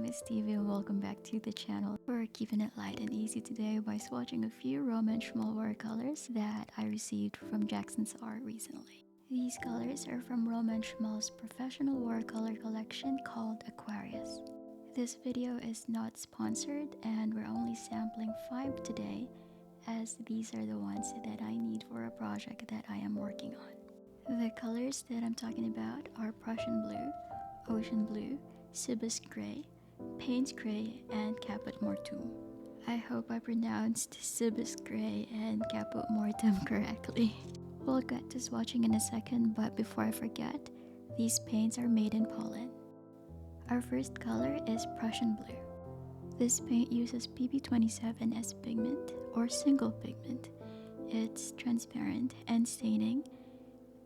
is Stevie and welcome back to the channel. We're keeping it light and easy today by swatching a few Roman Szmal watercolors that I received from Jackson's Art recently. These colors are from Roman Szmal's professional watercolor collection called Aquarius. This video is not sponsored and we're only sampling 5 today, as these are the ones that I need for a project that I am working on. The colors that I'm talking about are Prussian blue, ocean blue, Przybysz gray, Payne's gray, and Caput Mortuum. I hope I pronounced Przybysz gray and Caput Mortuum correctly. We'll get to swatching in a second, but before I forget, these paints are made in Poland. Our first color is Prussian blue. This paint uses PP27 as pigment or single pigment. It's transparent and staining.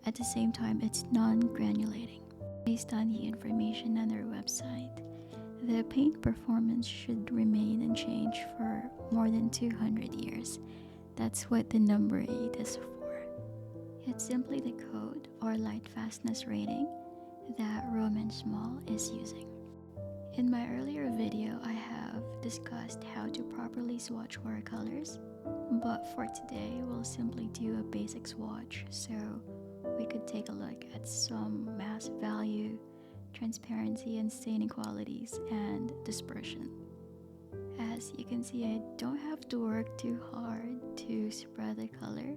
At the same time, it's non-granulating. Based on the information on their website, the paint performance should remain unchanged for more than 200 years. That's what the number 8 is for. It's simply the code or light fastness rating that Roman Szmal is using. In my earlier video, I have discussed how to properly swatch watercolors, but for today, we'll simply do a basic swatch so we could take a look at some mass value, transparency and staining qualities, and dispersion. As you can see, I don't have to work too hard to spread the color.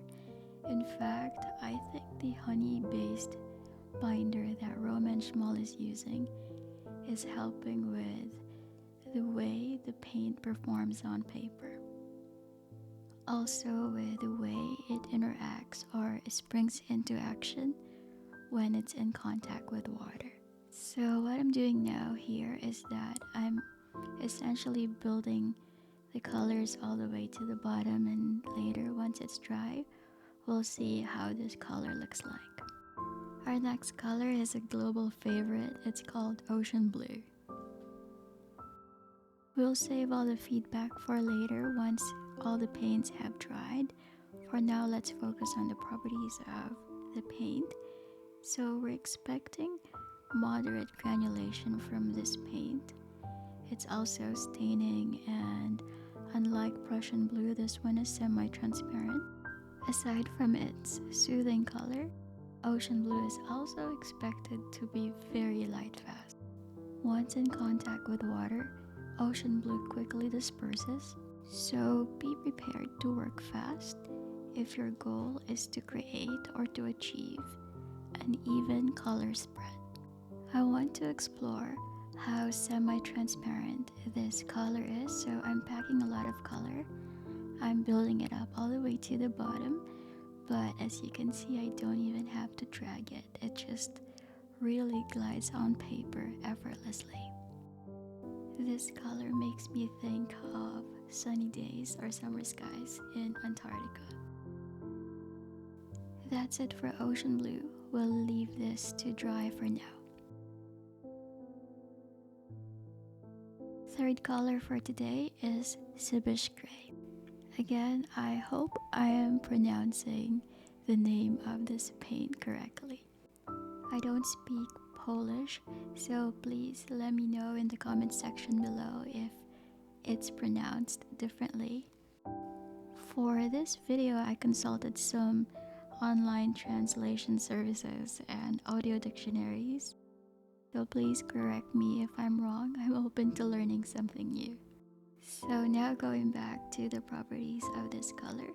In fact, I think the honey-based binder that Roman Szmal is using is helping with the way the paint performs on paper. Also with the way it interacts or springs into action when it's in contact with water. So what I'm doing now here is that I'm essentially building the colors all the way to the bottom, and later once it's dry, we'll see how this color looks like. Our next color is a global favorite. It's called ocean blue. We'll save all the feedback for later once all the paints have dried. For now, let's focus on the properties of the paint. So we're expecting moderate granulation from this paint. It's also staining, and unlike Prussian blue, this one is semi-transparent. Aside from its soothing color, ocean blue is also expected to be very light fast. Once in contact with water, ocean blue quickly disperses, so be prepared to work fast if your goal is to create or to achieve an even color spread. I want to explore how semi-transparent this color is, so I'm packing a lot of color. I'm building it up all the way to the bottom, but as you can see, I don't even have to drag it. It just really glides on paper effortlessly. This color makes me think of sunny days or summer skies in Antarctica. That's it for ocean blue. We'll leave this to dry for now. Third color for today is Przybysz gray. Again, I hope I am pronouncing the name of this paint correctly. I don't speak Polish, so please let me know in the comment section below if it's pronounced differently. For this video, I consulted some online translation services and audio dictionaries, so please correct me if I'm wrong. I'm open to learning something new. So now going back to the properties of this color,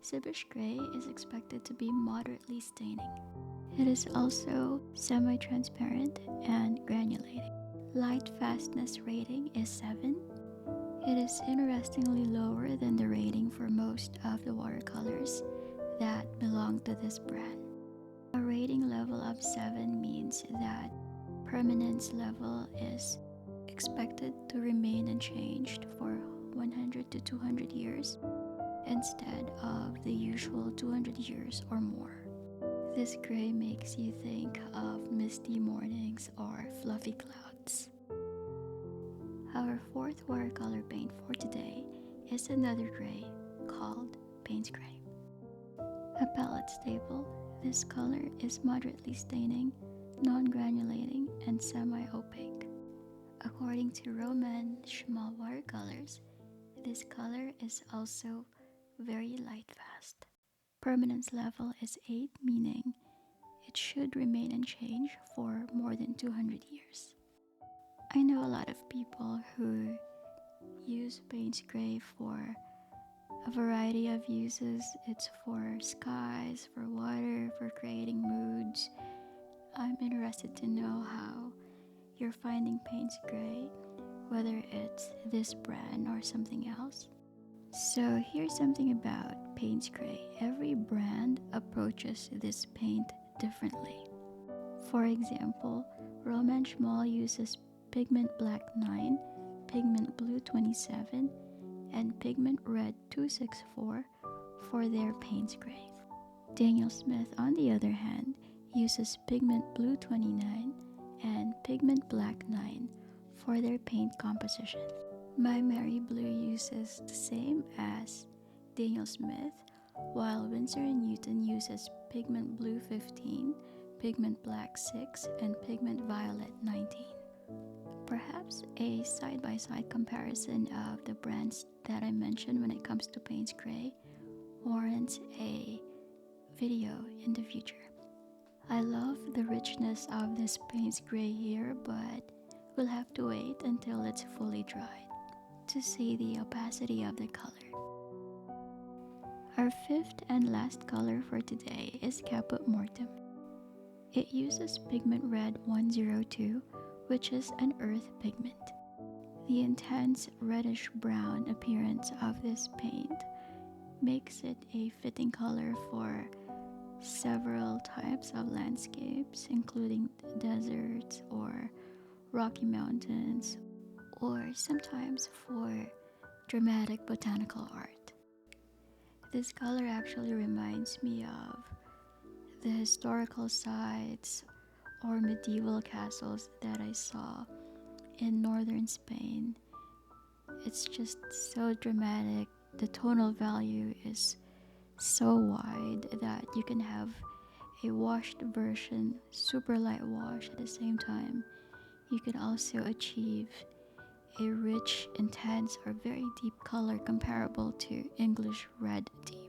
Przybysz gray is expected to be moderately staining. It is also semi-transparent and granulating. Light fastness rating is 7. It is interestingly lower than the rating for most of the watercolors that belong to this brand. A rating level of 7 means that permanence level is expected to remain unchanged for 100 to 200 years instead of the usual 200 years or more. This gray makes you think of misty mornings or fluffy clouds. Our fourth watercolor paint for today is another gray called Payne's gray. A palette staple, this color is moderately staining, non-granulating, and semi-opaque. According to Roman Szmal Watercolors, this color is also very light fast. Permanence level is 8, meaning it should remain unchanged for more than 200 years. I know a lot of people who use Payne's gray for a variety of uses. It's for skies, for water, for creating moods. I'm interested to know how you're finding Payne's gray, whether it's this brand or something else. So here's something about Payne's gray. Every brand approaches this paint differently. For example, Roman Szmal uses pigment black 9, pigment blue 27, and pigment red 264 for their Payne's gray. Daniel Smith, on the other hand, uses pigment blue 29 and pigment black 9 for their paint composition. My Mary Blue uses the same as Daniel Smith, while Winsor & Newton uses pigment blue 15, pigment black 6, and pigment violet 19. Perhaps a side-by-side comparison of the brands that I mentioned when it comes to Payne's gray warrants a video in the future. I love the richness of this Payne's gray here, but we'll have to wait until it's fully dried to see the opacity of the color. Our fifth and last color for today is Caput Mortuum. It uses pigment red 102, which is an earth pigment. The intense reddish-brown appearance of this paint makes it a fitting color for several types of landscapes, including deserts or rocky mountains, or sometimes for dramatic botanical art. This color actually reminds me of the historical sites or medieval castles that I saw in northern Spain. It's just so dramatic. The tonal value is so wide that you can have a washed version, super light wash at the same time. You can also achieve a rich, intense, or very deep color comparable to English red deep.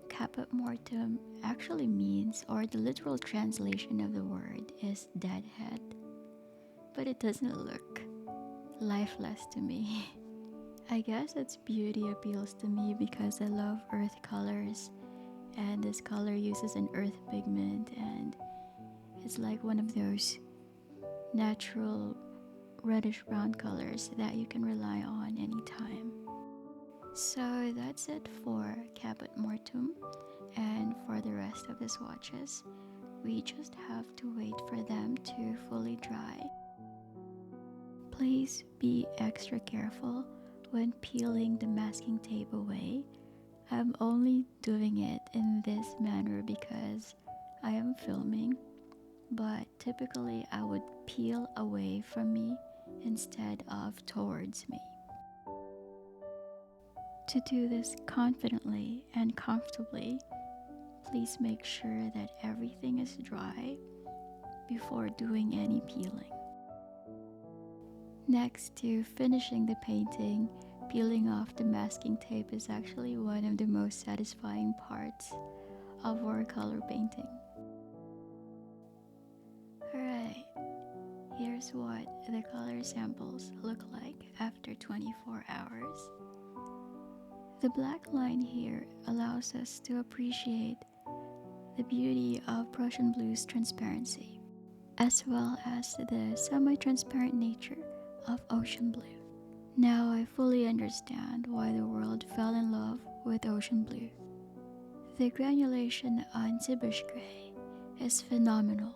Caput Mortuum actually means, or the literal translation of the word is dead head, but it doesn't look lifeless to me. I guess its beauty appeals to me because I love earth colors, and this color uses an earth pigment, and it's like one of those natural reddish brown colors that you can rely on anytime. So that's it for Caput Mortuum, and for the rest of the swatches, we just have to wait for them to fully dry. Please be extra careful when peeling the masking tape away. I'm only doing it in this manner because I am filming, but typically I would peel away from me instead of towards me. To do this confidently and comfortably, please make sure that everything is dry before doing any peeling. Next to finishing the painting, peeling off the masking tape is actually one of the most satisfying parts of watercolor painting. Alright, here's what the color samples look like after 24 hours. The black line here allows us to appreciate the beauty of Prussian blue's transparency, as well as the semi-transparent nature of ocean blue. Now I fully understand why the world fell in love with ocean blue. The granulation on Przybysz gray is phenomenal.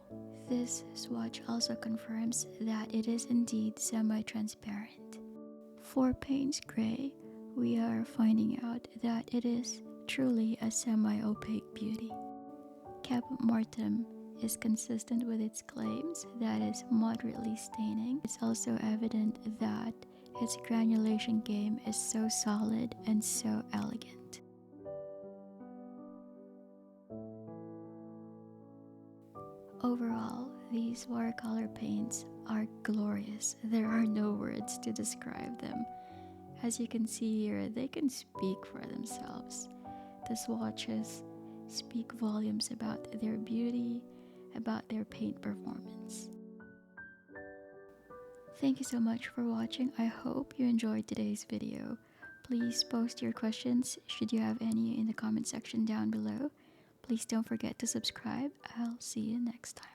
This swatch also confirms that it is indeed semi-transparent. For Payne's gray, we are finding out that it is truly a semi-opaque beauty. Caput Mortuum is consistent with its claims that it's moderately staining. It's also evident that its granulation game is so solid and so elegant. Overall, These watercolor paints are glorious. There are no words to describe them. As you can see here, they can speak for themselves. The swatches speak volumes about their beauty, about their paint performance. Thank you so much for watching. I hope you enjoyed today's video. Please post your questions, should you have any, in the comment section down below. Please don't forget to subscribe. I'll see you next time.